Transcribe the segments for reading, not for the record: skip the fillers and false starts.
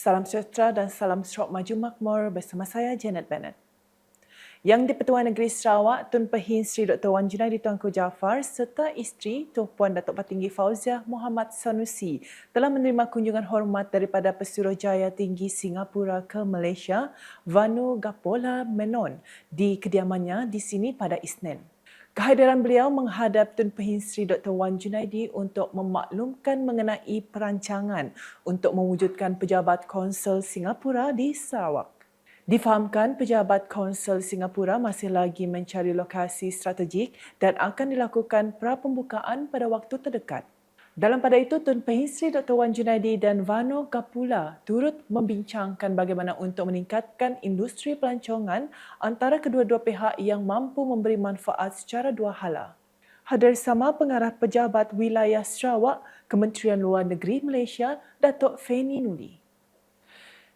Salam sejahtera dan salam Sarawak Maju Makmur bersama saya Janet Bennett. Yang di-Pertuan Negeri Sarawak, Tun Pehin Sri Dr. Wan Junaidi Tuanku Jaafar serta isteri Tuan Puan Datuk Patinggi Fauziah Muhammad Sanusi telah menerima kunjungan hormat daripada Pesuruhjaya Tinggi Singapura ke Malaysia, Vanu Gapolha Menon, di kediamannya di sini pada Isnin. Kehadiran beliau menghadap Tun Pehin Sri Dr. Wan Junaidi untuk memaklumkan mengenai perancangan untuk mewujudkan Pejabat Konsul Singapura di Sarawak. Difahamkan Pejabat Konsul Singapura masih lagi mencari lokasi strategik dan akan dilakukan pra-pembukaan pada waktu terdekat. Dalam pada itu, Tun Pehin Sri Dr. Wan Junaidi dan Vanu Gapolha turut membincangkan bagaimana untuk meningkatkan industri pelancongan antara kedua-dua pihak yang mampu memberi manfaat secara dua hala. Hadir sama Pengarah Pejabat Wilayah Sarawak, Kementerian Luar Negeri Malaysia, Datuk Fanny Nuli.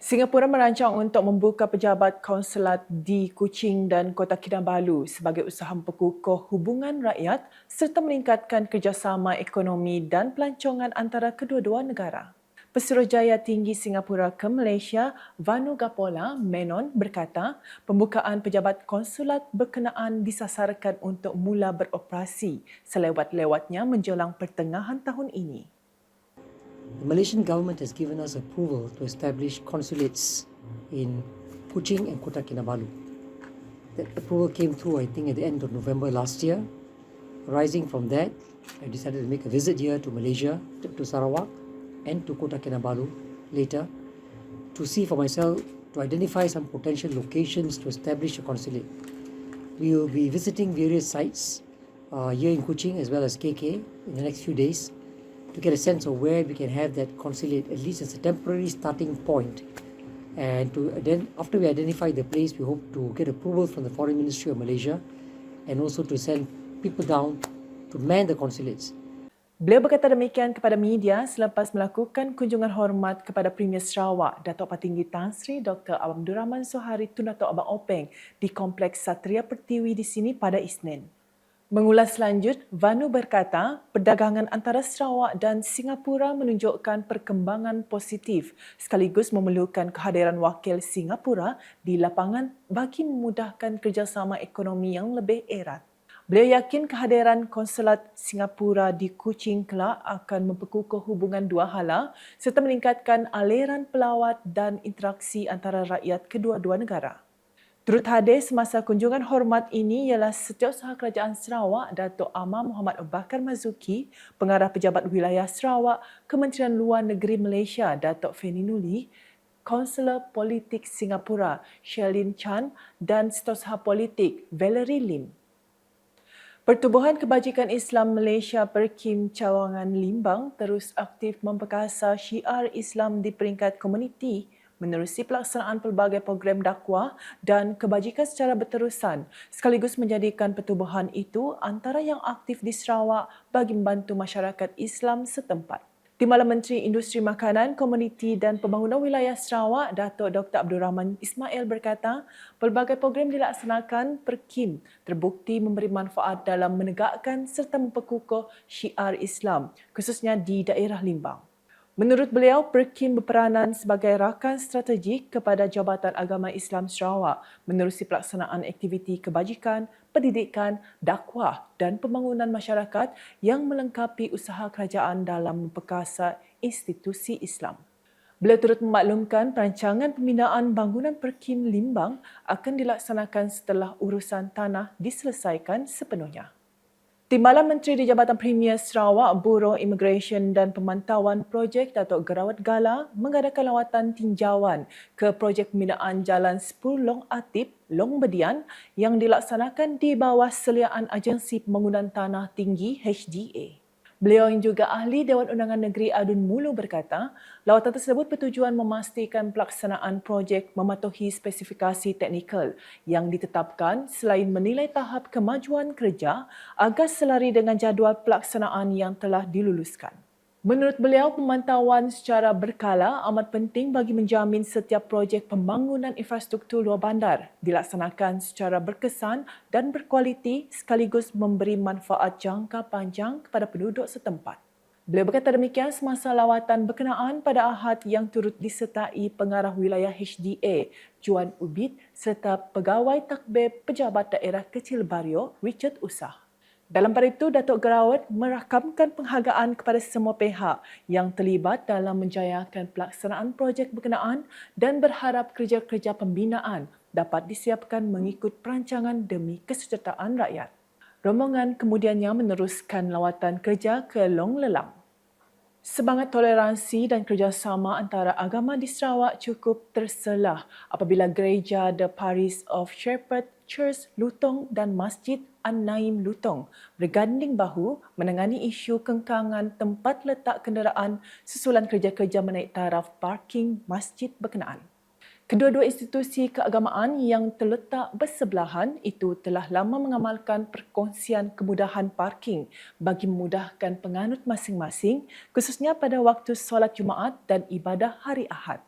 Singapura merancang untuk membuka pejabat konsulat di Kuching dan Kota Kinabalu sebagai usaha memperkukuh hubungan rakyat serta meningkatkan kerjasama ekonomi dan pelancongan antara kedua-dua negara. Pesuruhjaya Tinggi Singapura ke Malaysia, Vanu Gapolha Menon berkata, pembukaan pejabat konsulat berkenaan disasarkan untuk mula beroperasi selewat-lewatnya menjelang pertengahan tahun ini. The Malaysian government has given us approval to establish consulates in Kuching and Kota Kinabalu. That approval came through, I think, at the end of November last year. Arising from that, I decided to make a visit here to Malaysia, to Sarawak and to Kota Kinabalu later to see for myself, to identify some potential locations to establish a consulate. We will be visiting various sites here in Kuching as well as KK in the next few days, to get a sense of where we can have that consulate, at least as a temporary starting point. And then after we identify the place, we hope to get approval from the Foreign Ministry of Malaysia and also to send people down to man the consulates. Beliau berkata demikian kepada media selepas melakukan kunjungan hormat kepada Premier Sarawak, Datuk Patinggi Tan Sri Dr. Abdul Rahman Sohari Tun Datuk Abang Openg di Kompleks Satria Pertiwi di sini pada Isnin. Mengulas lanjut, Vanu berkata perdagangan antara Sarawak dan Singapura menunjukkan perkembangan positif sekaligus memerlukan kehadiran wakil Singapura di lapangan bagi memudahkan kerjasama ekonomi yang lebih erat. Beliau yakin kehadiran konsulat Singapura di Kuching kelak akan memperkukuh hubungan dua hala serta meningkatkan aliran pelawat dan interaksi antara rakyat kedua-dua negara. Turut hadir semasa kunjungan hormat ini ialah Setiausaha Kerajaan Sarawak, Datuk Amar Muhammad Abu Bakar Mazuki, Pengarah Pejabat Wilayah Sarawak, Kementerian Luar Negeri Malaysia, Datuk Fanny Nuli, Konselor Politik Singapura, Sherlyn Chan dan Setiausaha Politik, Valerie Lim. Pertubuhan Kebajikan Islam Malaysia Perkim Cawangan Limbang terus aktif memperkasa syiar Islam di peringkat komuniti menerusi pelaksanaan pelbagai program dakwah dan kebajikan secara berterusan sekaligus menjadikan pertubuhan itu antara yang aktif di Sarawak bagi membantu masyarakat Islam setempat. Timbalan Menteri Industri Makanan, Komuniti dan Pembangunan Wilayah Sarawak, Datuk Dr. Abdul Rahman Ismail berkata, pelbagai program dilaksanakan Perkim terbukti memberi manfaat dalam menegakkan serta memperkukuh syiar Islam, khususnya di daerah Limbang. Menurut beliau, Perkim berperanan sebagai rakan strategik kepada Jabatan Agama Islam Sarawak menerusi pelaksanaan aktiviti kebajikan, pendidikan, dakwah dan pembangunan masyarakat yang melengkapi usaha kerajaan dalam memperkasa institusi Islam. Beliau turut memaklumkan perancangan pembinaan bangunan Perkim Limbang akan dilaksanakan setelah urusan tanah diselesaikan sepenuhnya. Timbalan Menteri di Jabatan Premier Sarawak, Bureau Immigration dan Pemantauan Projek Datuk Gerawat Gala mengadakan lawatan tinjauan ke projek pembinaan Jalan 10 Long Atip, Long Bedian yang dilaksanakan di bawah seliaan Agensi Pembangunan Tanah Tinggi HDA. Beliau yang juga ahli Dewan Undangan Negeri Adun Mulu berkata, lawatan tersebut bertujuan memastikan pelaksanaan projek mematuhi spesifikasi teknikal yang ditetapkan selain menilai tahap kemajuan kerja agar selari dengan jadual pelaksanaan yang telah diluluskan. Menurut beliau, pemantauan secara berkala amat penting bagi menjamin setiap projek pembangunan infrastruktur luar bandar dilaksanakan secara berkesan dan berkualiti sekaligus memberi manfaat jangka panjang kepada penduduk setempat. Beliau berkata demikian semasa lawatan berkenaan pada Ahad yang turut disertai Pengarah Wilayah HDA Juan Ubid serta Pegawai Takbir Pejabat Daerah Kecil Bario Richard Usah. Dalam pada itu, Datuk Gerawat merakamkan penghargaan kepada semua pihak yang terlibat dalam menjayakan pelaksanaan projek berkenaan dan berharap kerja-kerja pembinaan dapat disiapkan mengikut perancangan demi kesejahteraan rakyat. Rombongan kemudiannya meneruskan lawatan kerja ke Long Lelang. Semangat toleransi dan kerjasama antara agama di Sarawak cukup terselah apabila Gereja The Parish of Shepherd Church Lutong dan Masjid An-Naim Lutong berganding bahu menangani isu kengkangan tempat letak kenderaan susulan kerja-kerja menaik taraf parking masjid berkenaan. Kedua-dua institusi keagamaan yang terletak bersebelahan itu telah lama mengamalkan perkongsian kemudahan parking bagi memudahkan penganut masing-masing, khususnya pada waktu solat Jumaat dan ibadah hari Ahad.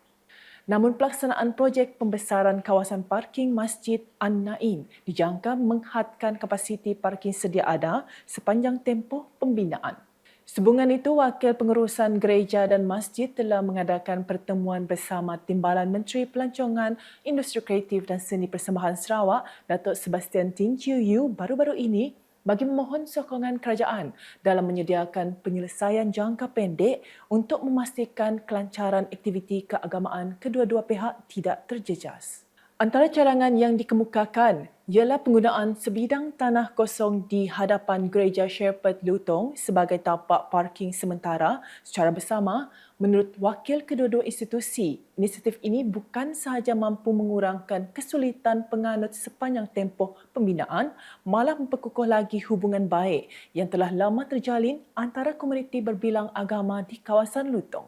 Namun pelaksanaan projek pembesaran kawasan parking Masjid An-Naim dijangka menghadkan kapasiti parking sedia ada sepanjang tempoh pembinaan. Sehubungan itu, Wakil Pengurusan Gereja dan Masjid telah mengadakan pertemuan bersama Timbalan Menteri Pelancongan, Industri Kreatif dan Seni Persembahan Sarawak, Datuk Sebastian Tin Chiu Yu baru-baru ini bagi memohon sokongan kerajaan dalam menyediakan penyelesaian jangka pendek untuk memastikan kelancaran aktiviti keagamaan kedua-dua pihak tidak terjejas. Antara cadangan yang dikemukakan ialah penggunaan sebidang tanah kosong di hadapan Gereja Shepherd Lutong sebagai tapak parking sementara secara bersama. Menurut wakil kedua-dua institusi, inisiatif ini bukan sahaja mampu mengurangkan kesulitan penganut sepanjang tempoh pembinaan, malah memperkukuh lagi hubungan baik yang telah lama terjalin antara komuniti berbilang agama di kawasan Lutong.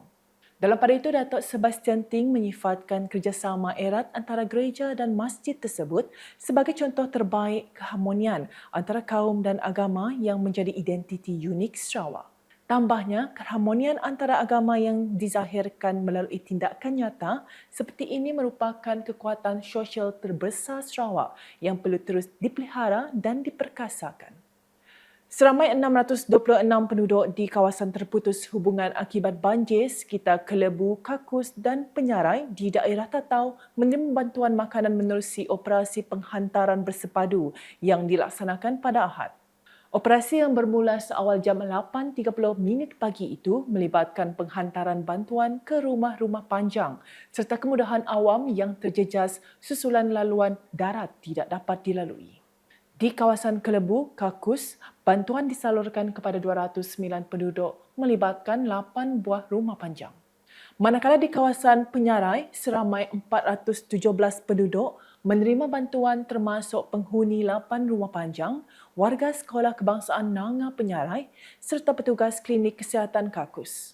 Dalam pada itu, Datuk Sebastian Ting menyifatkan kerjasama erat antara gereja dan masjid tersebut sebagai contoh terbaik keharmonian antara kaum dan agama yang menjadi identiti unik Sarawak. Tambahnya, keharmonian antara agama yang dizahirkan melalui tindakan nyata seperti ini merupakan kekuatan sosial terbesar Sarawak yang perlu terus dipelihara dan diperkasakan. Seramai 626 penduduk di kawasan terputus hubungan akibat banjir sekitar Kelebu, Kakus dan Penyarai di daerah Tatau menerima bantuan makanan menerusi operasi penghantaran bersepadu yang dilaksanakan pada Ahad. Operasi yang bermula seawal jam 8.30 pagi itu melibatkan penghantaran bantuan ke rumah-rumah panjang serta kemudahan awam yang terjejas susulan laluan darat tidak dapat dilalui. Di kawasan Kelebu, Kakus, bantuan disalurkan kepada 209 penduduk melibatkan 8 buah rumah panjang. Manakala di kawasan Penyarai, seramai 417 penduduk menerima bantuan termasuk penghuni 8 rumah panjang, warga Sekolah Kebangsaan Nanga Penyarai serta petugas klinik kesihatan Kakus.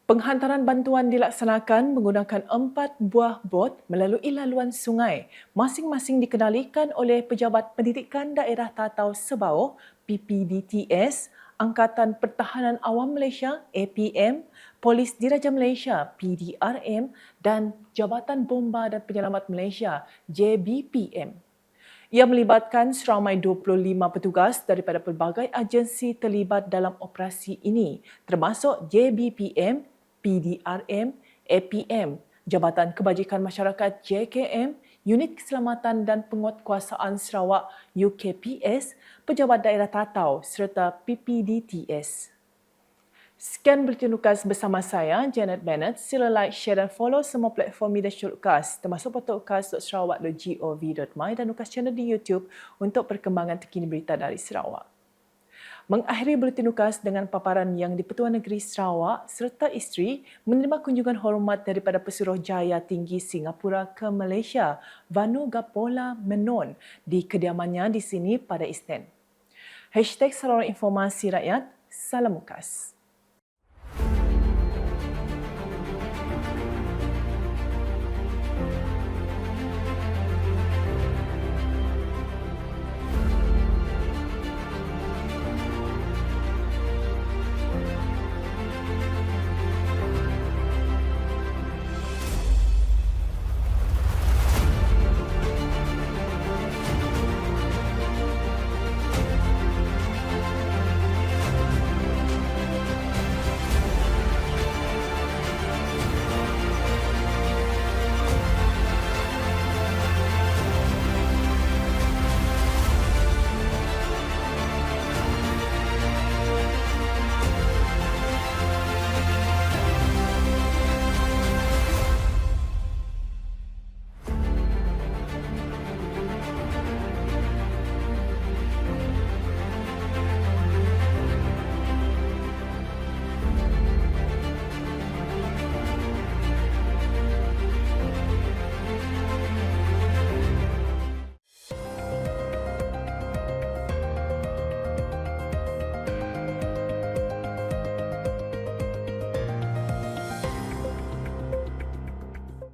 Penghantaran bantuan dilaksanakan menggunakan 4 buah bot melalui laluan sungai, masing-masing dikendalikan oleh Pejabat Pendidikan Daerah Tatau Sebau, PPDTS, Angkatan Pertahanan Awam Malaysia, APM, Polis Diraja Malaysia, PDRM dan Jabatan Bomba dan Penyelamat Malaysia, JBPM. Ia melibatkan seramai 25 petugas daripada pelbagai agensi terlibat dalam operasi ini, termasuk JBPM, PDRM, APM, Jabatan Kebajikan Masyarakat JKM, Unit Keselamatan dan Penguatkuasaan Sarawak UKPS, Pejabat Daerah Tatau serta PPDTS. Sekian berita Lukas bersama saya, Janet Bennett. Sila like, share dan follow semua platform media Lukas termasuk portal lukas.sarawak.gov.my dan Lukas Channel di YouTube untuk perkembangan terkini berita dari Sarawak. Mengakhiri Buletin Lukas dengan paparan yang di-Pertuan Negeri Sarawak serta isteri menerima kunjungan hormat daripada Pesuruhjaya Tinggi Singapura ke Malaysia, Vanu Gapola Menon, di kediamannya di sini pada Isnin. #Saluran Informasi Rakyat, Salam Lukas.